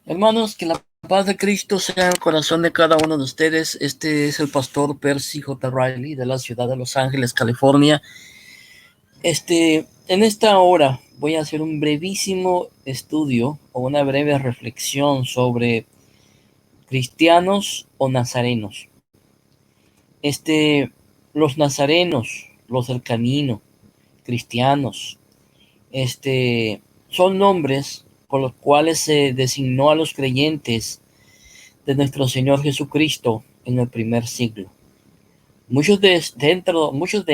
Hermanos, que la paz de Cristo sea en el corazón de cada uno de ustedes. Este es el pastor Percy J. Riley de la ciudad de Los Ángeles, California. En esta hora voy a hacer un brevísimo estudio o una breve reflexión sobre cristianos o nazarenos. Los nazarenos, los del camino, cristianos, son nombres con los cuales se designó a los creyentes de nuestro Señor Jesucristo en el primer siglo. Muchos de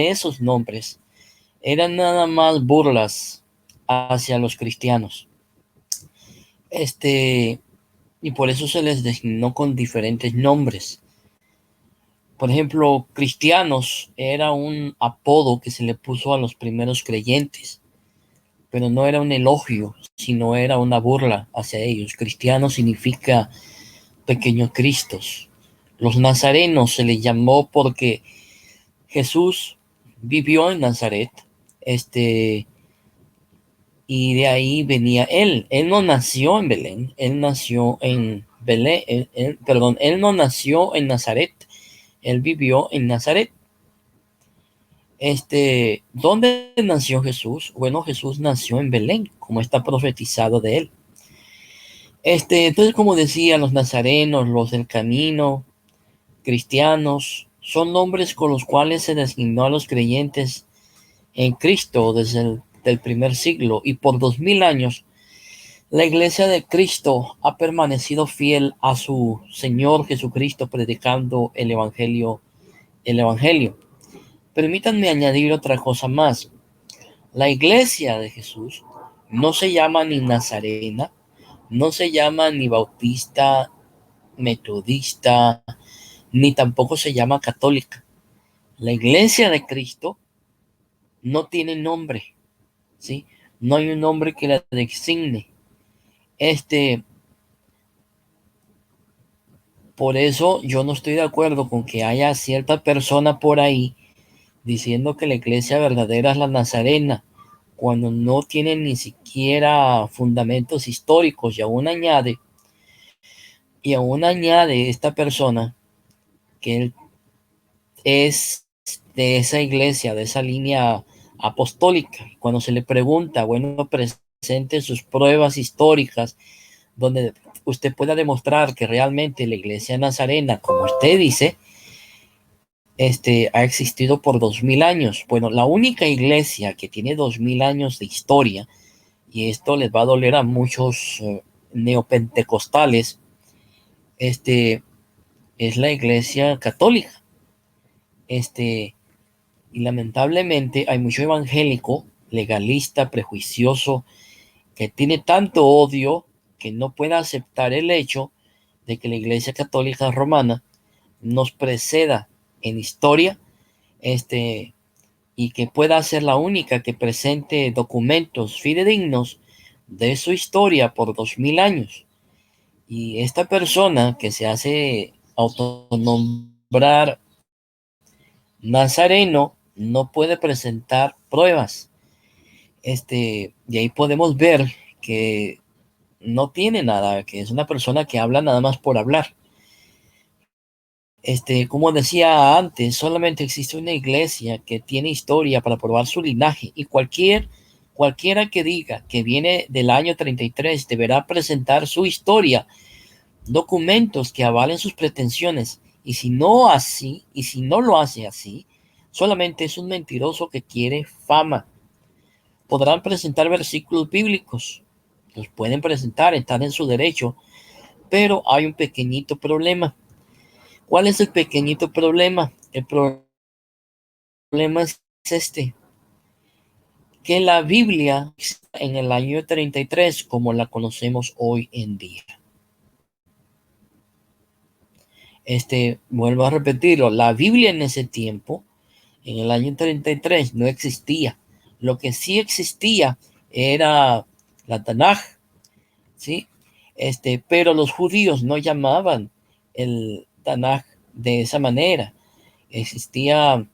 esos nombres eran nada más burlas hacia los cristianos. Este, y por eso se les designó con diferentes nombres. Por ejemplo, cristianos era un apodo que se le puso a los primeros creyentes, pero no era un elogio, sino era una burla hacia ellos. Cristiano significa pequeños cristos. Los nazarenos se les llamó porque Jesús vivió en Nazaret, este, y de ahí venía él. Él no nació en Belén, él nació en Belén, él no nació en Nazaret, él vivió en Nazaret. ¿Dónde nació Jesús? Bueno, Jesús nació en Belén, como está profetizado de él. Entonces, como decía, los nazarenos, los del camino, cristianos, son nombres con los cuales se designó a los creyentes en Cristo desde el primer siglo, y por 2000 años la iglesia de Cristo ha permanecido fiel a su Señor Jesucristo predicando el evangelio. Permítanme añadir otra cosa más. La iglesia de Jesús no se llama ni nazarena, no se llama ni bautista, metodista, ni tampoco se llama católica. La iglesia de Cristo no tiene nombre, ¿sí? No hay un nombre que la designe. Este, por eso yo no estoy de acuerdo con que haya cierta persona por ahí diciendo que la iglesia verdadera es la nazarena, cuando no tiene ni siquiera fundamentos históricos. Y aún añade esta persona que él es de esa iglesia, de esa línea apostólica. Cuando se le pregunta, bueno, presente sus pruebas históricas donde usted pueda demostrar que realmente la iglesia nazarena, como usted dice, ha existido por 2000 años. Bueno, la única iglesia que tiene 2000 años de historia, y esto les va a doler a muchos neopentecostales, es la iglesia católica. Y lamentablemente hay mucho evangélico, legalista, prejuicioso, que tiene tanto odio que no puede aceptar el hecho de que la iglesia católica romana nos preceda en historia, y que pueda ser la única que presente documentos fidedignos de su historia por 2000 años. Y esta persona que se hace autonombrar nazareno no puede presentar pruebas. Y ahí podemos ver que no tiene nada, que es una persona que habla nada más por hablar. Como decía antes, solamente existe una iglesia que tiene historia para probar su linaje, y cualquiera que diga que viene del año 33 deberá presentar su historia, documentos que avalen sus pretensiones, y si no lo hace así, solamente es un mentiroso que quiere fama. Podrán presentar versículos bíblicos, los pueden presentar, están en su derecho, pero hay un pequeñito problema. ¿Cuál es el pequeñito problema? El problema es que la Biblia en el año 33 como la conocemos hoy en día. Vuelvo a repetirlo, la Biblia en ese tiempo, en el año 33, no existía. Lo que sí existía era la Tanaj, ¿sí? Pero los judíos no llamaban el Tanaj de esa manera. Existía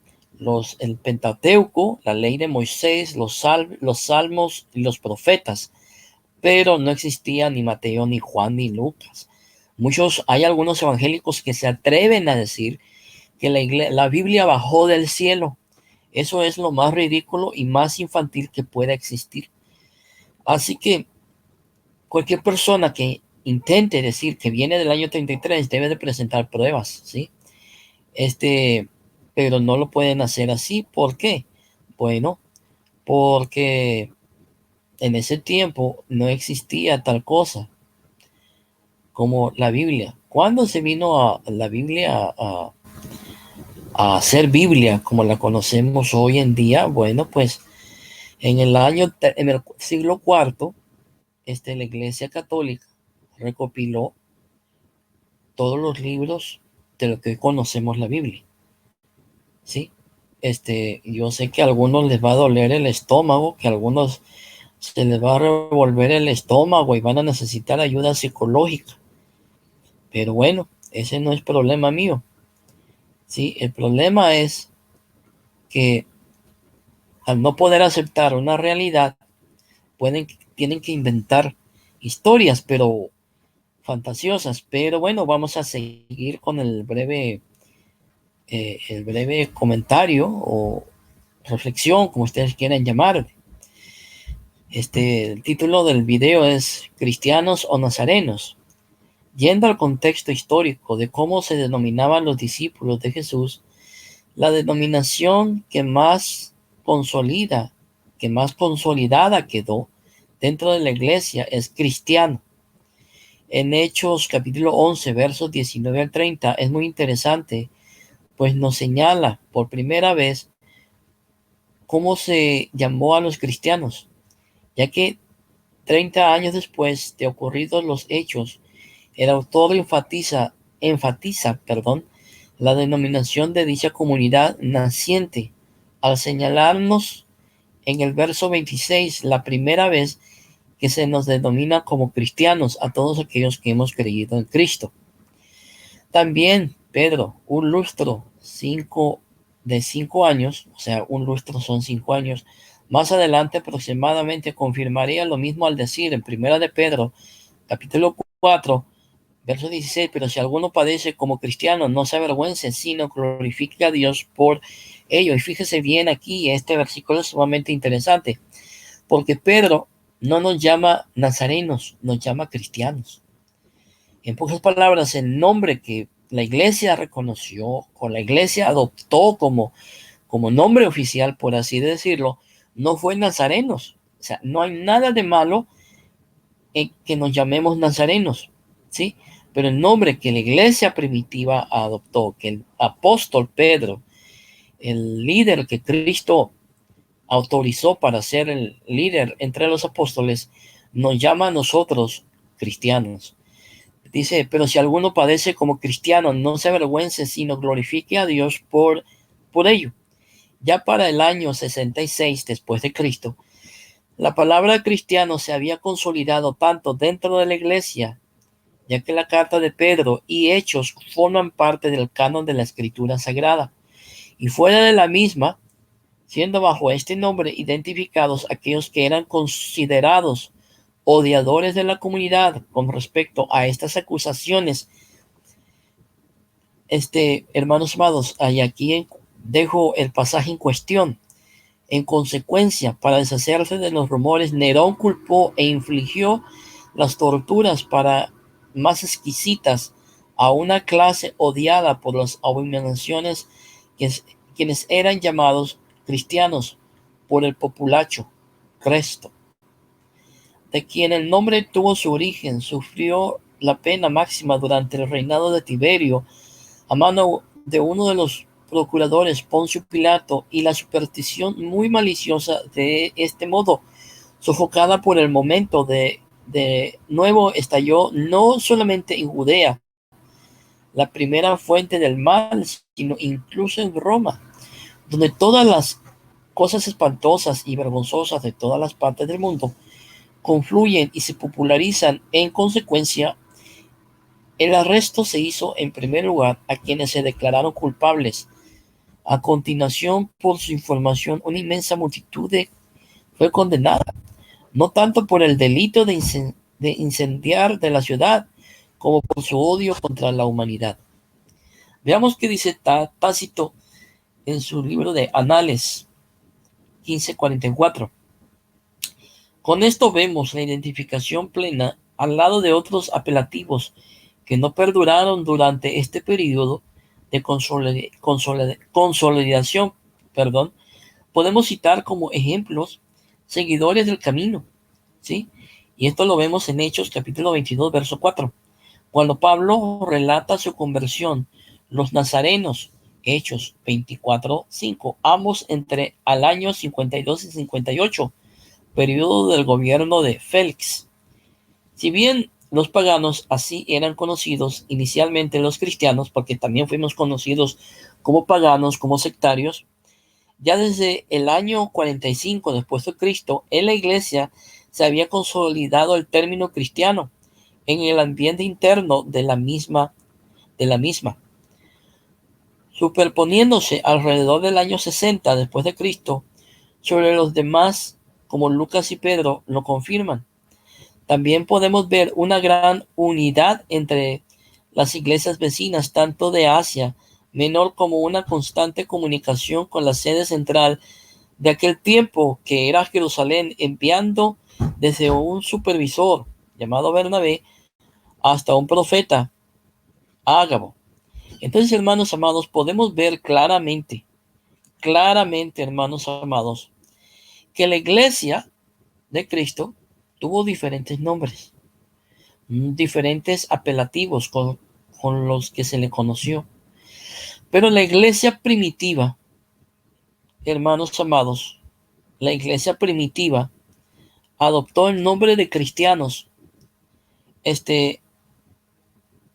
el Pentateuco, la ley de Moisés, los salmos y los profetas, pero no existía ni Mateo, ni Juan, ni Lucas. Hay algunos evangélicos que se atreven a decir que la Biblia bajó del cielo. Eso es lo más ridículo y más infantil que pueda existir. Así que cualquier persona que intente decir que viene del año 33 debe de presentar pruebas, ¿sí? Pero no lo pueden hacer así. ¿Por qué? Bueno, porque en ese tiempo no existía tal cosa como la Biblia. ¿Cuándo se vino a la Biblia a ser Biblia como la conocemos hoy en día? Bueno, pues en el siglo cuarto, la Iglesia Católica recopiló todos los libros de lo que hoy conocemos la Biblia, ¿sí? Yo sé que a algunos les va a doler el estómago, que a algunos se les va a revolver el estómago y van a necesitar ayuda psicológica. Pero bueno, ese no es problema mío, ¿sí? El problema es que al no poder aceptar una realidad, tienen que inventar historias, pero fantasiosas. Pero bueno, vamos a seguir con el breve comentario o reflexión, como ustedes quieran llamar. El título del video es ¿Cristianos o Nazarenos? Yendo al contexto histórico de cómo se denominaban los discípulos de Jesús, la denominación que más consolidada quedó dentro de la iglesia es cristiano. En Hechos capítulo 11, versos 19 al 30, es muy interesante, pues nos señala por primera vez cómo se llamó a los cristianos, ya que 30 años después de ocurridos los hechos, el autor enfatiza, la denominación de dicha comunidad naciente al señalarnos en el verso 26 la primera vez que se nos denomina como cristianos a todos aquellos que hemos creído en Cristo. También Pedro, un lustro de 5 años, o sea, un lustro son 5 años, más adelante aproximadamente confirmaría lo mismo al decir en Primera de Pedro, capítulo 4, verso 16, pero si alguno padece como cristiano, no se avergüence, sino glorifique a Dios por ello. Y fíjese bien aquí, este versículo es sumamente interesante, porque Pedro no nos llama nazarenos, nos llama cristianos. En pocas palabras, el nombre que la iglesia reconoció o la iglesia adoptó como nombre oficial, por así decirlo, no fue nazarenos. O sea, no hay nada de malo en que nos llamemos nazarenos, ¿sí? Pero el nombre que la iglesia primitiva adoptó, que el apóstol Pedro, el líder que Cristo autorizó para ser el líder entre los apóstoles, nos llama a nosotros cristianos. Dice, pero si alguno padece como cristiano, no se avergüence, sino glorifique a Dios por ello. Ya para el año 66 después de Cristo, la palabra cristiano se había consolidado tanto dentro de la iglesia, ya que la carta de Pedro y Hechos forman parte del canon de la Escritura Sagrada, y fuera de la misma, siendo bajo este nombre identificados aquellos que eran considerados odiadores de la comunidad con respecto a estas acusaciones. Hermanos amados, aquí dejo el pasaje en cuestión. En consecuencia, para deshacerse de los rumores, Nerón culpó e infligió las torturas para más exquisitas a una clase odiada por las abominaciones, quienes eran llamados cristianos por el populacho Cresto, de quien el nombre tuvo su origen. Sufrió la pena máxima durante el reinado de Tiberio a mano de uno de los procuradores, Poncio Pilato, y la superstición muy maliciosa de este modo, sofocada por el momento de nuevo estalló no solamente en Judea, la primera fuente del mal, sino incluso en Roma, donde todas las cosas espantosas y vergonzosas de todas las partes del mundo confluyen y se popularizan. En consecuencia, el arresto se hizo en primer lugar a quienes se declararon culpables. A continuación, por su información, una inmensa multitud fue condenada. no tanto por el delito de incendiar de la ciudad, como por su odio contra la humanidad. Veamos qué dice Tácito en su libro de Anales 1544. Con esto vemos la identificación plena al lado de otros apelativos que no perduraron durante este periodo de consolidación. Podemos citar como ejemplos seguidores del camino, ¿sí? Y esto lo vemos en Hechos capítulo 22, verso 4. Cuando Pablo relata su conversión, los nazarenos, Hechos 24, 5, ambos entre al año 52 y 58, periodo del gobierno de Félix. Si bien los paganos así eran conocidos inicialmente los cristianos, porque también fuimos conocidos como paganos, como sectarios, ya desde el año 45 después de Cristo, en la iglesia se había consolidado el término cristiano en el ambiente interno de la misma, superponiéndose alrededor del año 60 después de Cristo sobre los demás, como Lucas y Pedro lo confirman. También podemos ver una gran unidad entre las iglesias vecinas, tanto de Asia Menor como una constante comunicación con la sede central de aquel tiempo, que era Jerusalén, enviando desde un supervisor llamado Bernabé hasta un profeta, Ágabo. Entonces, hermanos amados, podemos ver claramente, hermanos amados, que la iglesia de Cristo tuvo diferentes nombres, diferentes apelativos con los que se le conoció. Pero la iglesia primitiva, hermanos amados, la iglesia primitiva adoptó el nombre de cristianos,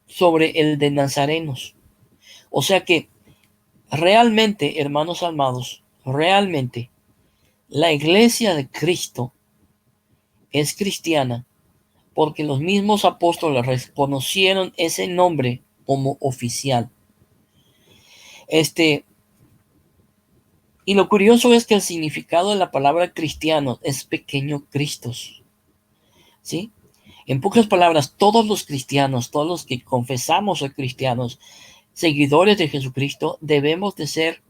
sobre el de nazarenos. O sea que realmente, hermanos amados, realmente la iglesia de Cristo es cristiana porque los mismos apóstoles reconocieron ese nombre como oficial. Y lo curioso es que el significado de la palabra cristiano es pequeño Cristos, ¿sí? En pocas palabras, todos los cristianos, todos los que confesamos ser cristianos, seguidores de Jesucristo, debemos de ser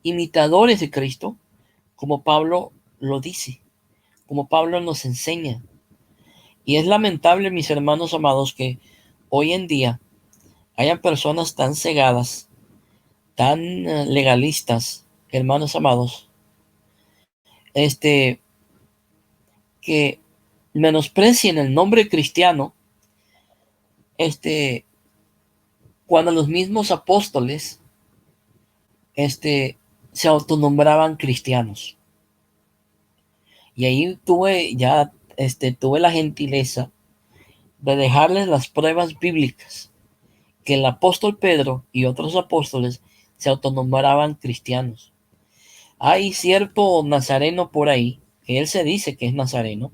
imitadores de Cristo, como Pablo lo dice, como Pablo nos enseña. Y es lamentable, mis hermanos amados, que hoy en día hayan personas tan cegadas, tan legalistas, hermanos amados, que menosprecien el nombre cristiano, cuando los mismos apóstoles, se autonombraban cristianos. Y ahí tuve la gentileza de dejarles las pruebas bíblicas que el apóstol Pedro y otros apóstoles se autonombraban cristianos. Hay cierto nazareno por ahí, que él se dice que es nazareno,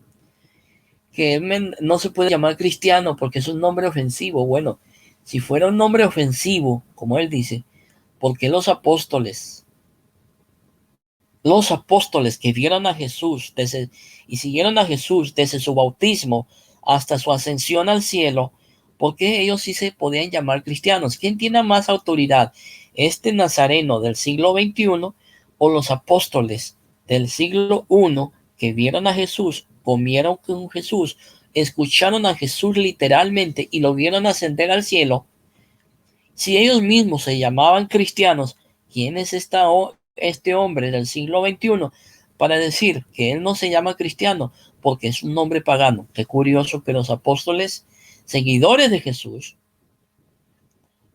que él no se puede llamar cristiano porque es un nombre ofensivo. Bueno, si fuera un nombre ofensivo, como él dice, ¿por qué los apóstoles que vieron a Jesús y siguieron a Jesús desde su bautismo hasta su ascensión al cielo, por qué ellos sí se podían llamar cristianos? ¿Quién tiene más autoridad? ¿Este nazareno del siglo XXI o los apóstoles del siglo I que vieron a Jesús, comieron con Jesús, escucharon a Jesús literalmente y lo vieron ascender al cielo? Si ellos mismos se llamaban cristianos, ¿quién es este hombre del siglo XXI para decir que él no se llama cristiano porque es un nombre pagano? Qué curioso que los apóstoles, seguidores de Jesús,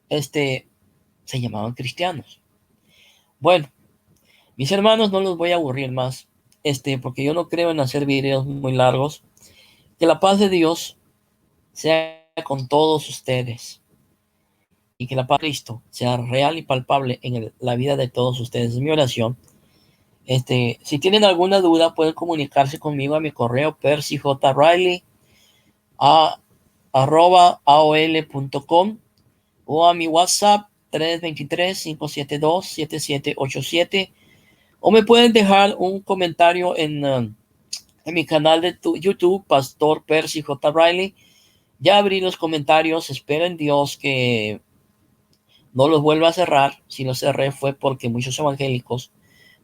se llamaban cristianos. Bueno, mis hermanos, no los voy a aburrir más, porque yo no creo en hacer videos muy largos. Que la paz de Dios sea con todos ustedes y que la paz de Cristo sea real y palpable en la vida de todos ustedes. Es mi oración. Si tienen alguna duda, pueden comunicarse conmigo a mi correo percyjriley@aol.com o a mi WhatsApp 323-572-7787, o me pueden dejar un comentario en mi canal de YouTube, Pastor Percy J. Riley. Ya abrí los comentarios. Espero en Dios que no los vuelva a cerrar. Si los cerré fue porque muchos evangélicos,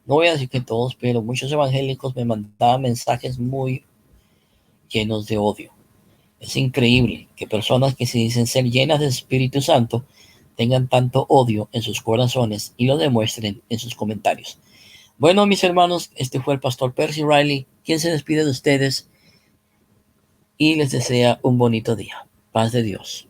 no voy a decir que todos, pero muchos evangélicos me mandaban mensajes muy llenos de odio. Es increíble que personas que se dicen ser llenas del Espíritu Santo tengan tanto odio en sus corazones y lo demuestren en sus comentarios. Bueno, mis hermanos, este fue el pastor Percy Riley, quien se despide de ustedes y les desea un bonito día. Paz de Dios.